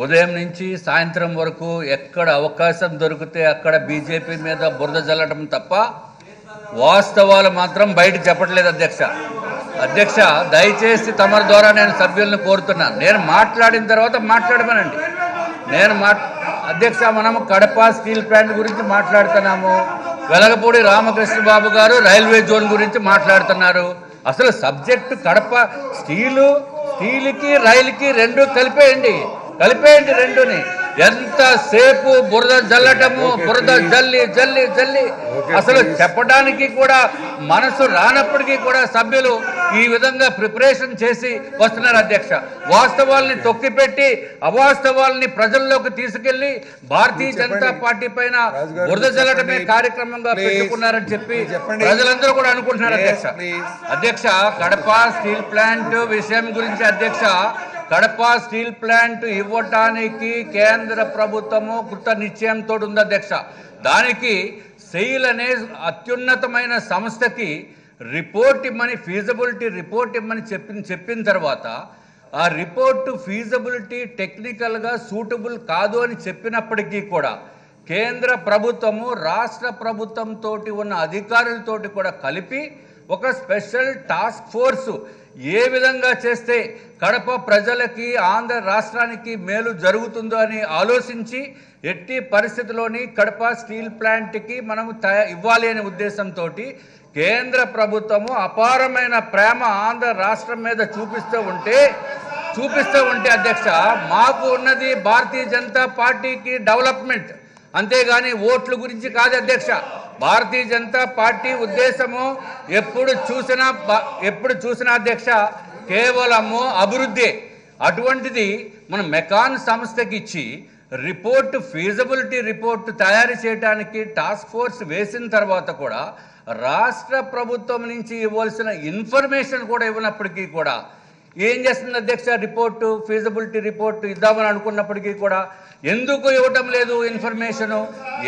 ఉదయం నుంచి సాయంత్రం వరకు ఎక్కడ అవకాశం దొరికితే అక్కడ బీజేపీ మీద బురద జల్లడం తప్ప వాస్తవాలు మాత్రం బయట చెప్పట్లేదు అధ్యక్ష దయచేసి తమరి ద్వారా నేను సభ్యులను కోరుతున్నాను. నేను మాట్లాడిన తర్వాత మాట్లాడమనండి. అధ్యక్ష మనం కడప స్టీల్ ప్లాంట్ గురించి మాట్లాడుతున్నాము. వెలగపూడి రామకృష్ణ బాబు గారు రైల్వే జోన్ గురించి మాట్లాడుతున్నారు. అసలు సబ్జెక్టు కడప స్టీల్కి రైలుకి రెండు కలిపేయండి రెండుని. ఎంతసేపు బురద జల్లటము, బురద జల్లి జల్లి జల్లి అసలు చెప్పడానికి కూడా మనసు రానప్పటికీ కూడా సభ్యులు ఈ విధంగా ప్రిపరేషన్ చేసి వస్తున్నారు అధ్యక్ష. వాస్తవాల్ని తొక్కిపెట్టి అవాస్తవాల్ని ప్రజల్లోకి తీసుకెళ్లి భారతీయ జనతా పార్టీ పైన బురద జల్లటమే కార్యక్రమంగా పెట్టుకున్నారని చెప్పి ప్రజలందరూ కూడా అనుకుంటున్నారు అధ్యక్ష. కడప స్టీల్ ప్లాంట్ విషయం గురించి అధ్యక్ష, కడప స్టీల్ ప్లాంట్ ఇవ్వటానికి కేంద్ర ప్రభుత్వము కృత నిశ్చయంతో ఉంది అధ్యక్ష. దానికి సెయిల్ అనే అత్యున్నతమైన సంస్థకి రిపోర్ట్ ఇమ్మని, ఫీజబిలిటీ రిపోర్ట్ ఇమ్మని చెప్పిన తర్వాత ఆ రిపోర్టు ఫీజబిలిటీ టెక్నికల్గా సూటబుల్ కాదు అని చెప్పినప్పటికీ కూడా కేంద్ర ప్రభుత్వము రాష్ట్ర ప్రభుత్వంతో ఉన్న అధికారులతోటి కూడా కలిపి ఒక స్పెషల్ టాస్క్ ఫోర్సు ఏ విధంగా చేస్తే కడప ప్రజలకి ఆంధ్ర రాష్ట్రానికి మేలు జరుగుతుందో అని ఆలోచించి ఎట్టి పరిస్థితిలోని కడప స్టీల్ ప్లాంట్కి మనం ఇవ్వాలి అనే ఉద్దేశంతో కేంద్ర ప్రభుత్వము అపారమైన ప్రేమ ఆంధ్ర రాష్ట్రం మీద చూపిస్తూ ఉంటే అధ్యక్ష, మాకు ఉన్నది భారతీయ జనతా పార్టీకి డెవలప్మెంట్, అంతేగాని ఓట్ల గురించి కాదు అధ్యక్ష. భారతీయ జనతా పార్టీ ఉద్దేశము ఎప్పుడు చూసినా అధ్యక్ష కేవలము అభివృద్ధి. అటువంటిది మనం మెకాన్ సంస్థకి ఇచ్చి రిపోర్టు, ఫీజబిలిటీ రిపోర్టు తయారు చేయడానికి టాస్క్ ఫోర్స్ వేసిన తర్వాత కూడా రాష్ట్ర ప్రభుత్వం నుంచి ఇవ్వాల్సిన ఇన్ఫర్మేషన్ కూడా ఇవ్వనప్పటికీ కూడా ఏం చేస్తుంది అధ్యక్ష, రిపోర్టు ఫీజబిలిటీ రిపోర్టు ఇద్దామని అనుకున్నప్పటికీ కూడా ఎందుకు ఇవ్వటం లేదు ఇన్ఫర్మేషను,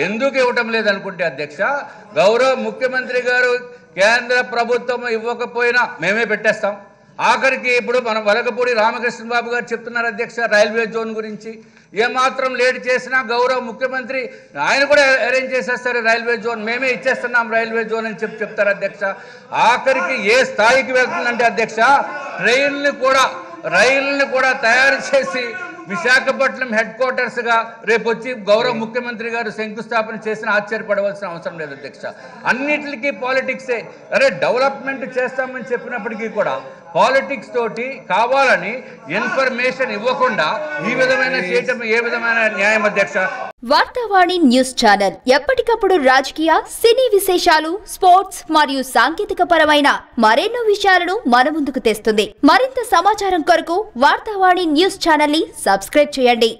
ఎందుకు ఇవ్వటం లేదు అనుకుంటే అధ్యక్ష, గౌరవ ముఖ్యమంత్రి గారు కేంద్ర ప్రభుత్వం ఇవ్వకపోయినా మేమే పెట్టేస్తాం. ఆఖరికి ఇప్పుడు మనం వెలగపూడి రామకృష్ణ బాబు గారు చెప్తున్నారు అధ్యక్ష రైల్వే జోన్ గురించి. ఏమాత్రం లేట్ చేసినా గౌరవ ముఖ్యమంత్రి ఆయన కూడా అరేంజ్ చేసేస్తారు రైల్వే జోన్, మేమే ఇచ్చేస్తున్నాం రైల్వే జోన్ అని చెప్తారు అధ్యక్ష. ఆఖరికి ఏ స్థాయికి వెళ్తుందంటే అధ్యక్ష, రైళ్ళని కూడా తయారు చేసి విశాఖపట్నం హెడ్ క్వార్టర్స్గా రేపు వచ్చి గౌరవ ముఖ్యమంత్రి గారు శంకుస్థాపన చేసిన ఆశ్చర్యపడవలసిన అవసరం లేదు అధ్యక్ష. అన్నిటికీ పాలిటిక్సే. డెవలప్మెంట్ చేస్తామని చెప్పినప్పటికీ కూడా పాలిటిక్స్ తోటి కావాలని ఇన్ఫర్మేషన్ ఇవ్వకుండా ఈ విధమైన చేయటం ఏ విధమైన న్యాయం అధ్యక్ష? వార్తావాణి న్యూస్ ఛానల్ ఎప్పటికప్పుడు రాజకీయ, సినీ విశేషాలు, స్పోర్ట్స్ మరియు సాంకేతిక పరమైన మరెన్నో విషయాలను మన ముందుకు తెస్తుంది. మరింత సమాచారం కొరకు వార్తావాణి న్యూస్ ఛానల్ ని సబ్స్క్రైబ్ చేయండి.